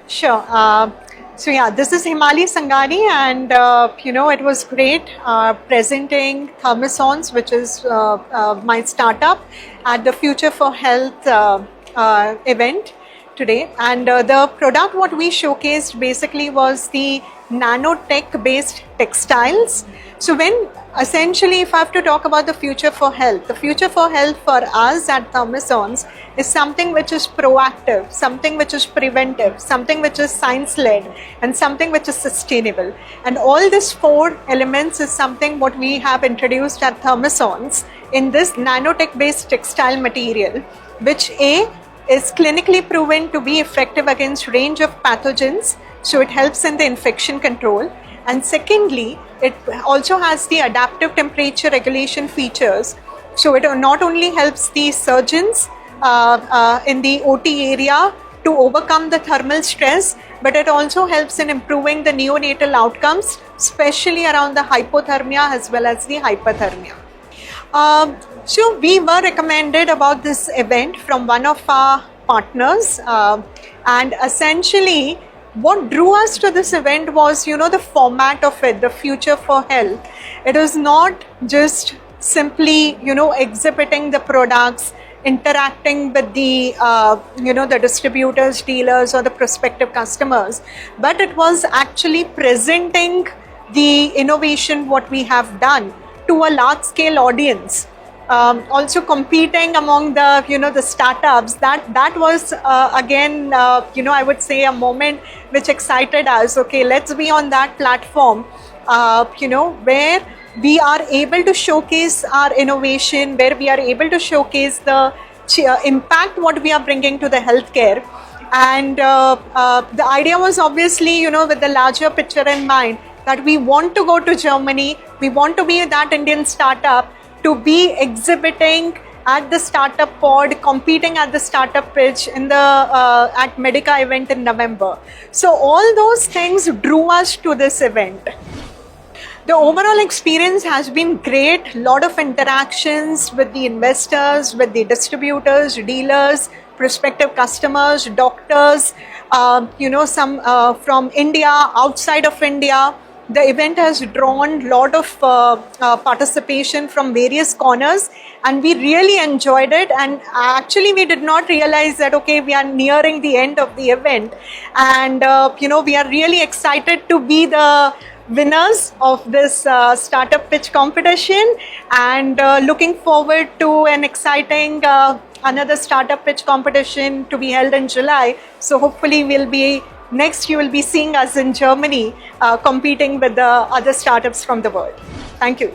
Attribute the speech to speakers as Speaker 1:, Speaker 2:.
Speaker 1: Sure. So yeah, this is Himali Sangani, and it was great presenting Thermosons, which is my startup, at the Future for Health event today. And the product what we showcased basically was the nanotech based textiles. So when essentially, if I have to talk about the future for health, the future for health for us at Thermosons is something which is proactive, something which is preventive, something which is science-led, and something which is sustainable. And all these four elements is something what we have introduced at Thermosons in this nanotech-based textile material, which is clinically proven to be effective against range of pathogens, so it helps in the infection control. And secondly, it also has the adaptive temperature regulation features. So it not only helps the surgeons in the OT area to overcome the thermal stress, but it also helps in improving the neonatal outcomes, especially around the hypothermia as well as the hyperthermia. So we were recommended about this event from one of our partners, and essentially what drew us to this event was, the format of it, the Future for Health. It was not just simply, exhibiting the products, interacting with the, the distributors, dealers, or the prospective customers, but it was actually presenting the innovation, what we have done, to a large scale audience. Also competing among the the startups, that was again I would say a moment which excited us. Okay, let's be on that platform where we are able to showcase our innovation, where we are able to showcase the impact what we are bringing to the healthcare. And the idea was obviously with the larger picture in mind, that we want to go to Germany, we want to be that Indian startup to be exhibiting at the startup pod, competing at the startup pitch in the at Medica event in November. So all those things drew us to this event. The overall experience has been great. Lot of interactions with the investors, with the distributors, dealers, prospective customers, doctors, some from India, outside of India. The event has drawn a lot of participation from various corners, and we really enjoyed it. And actually we did not realize that, okay, we are nearing the end of the event, and we are really excited to be the winners of this startup pitch competition, and looking forward to an exciting another startup pitch competition to be held in July. So hopefully next you will be seeing us in Germany competing with the other startups from the world. Thank you.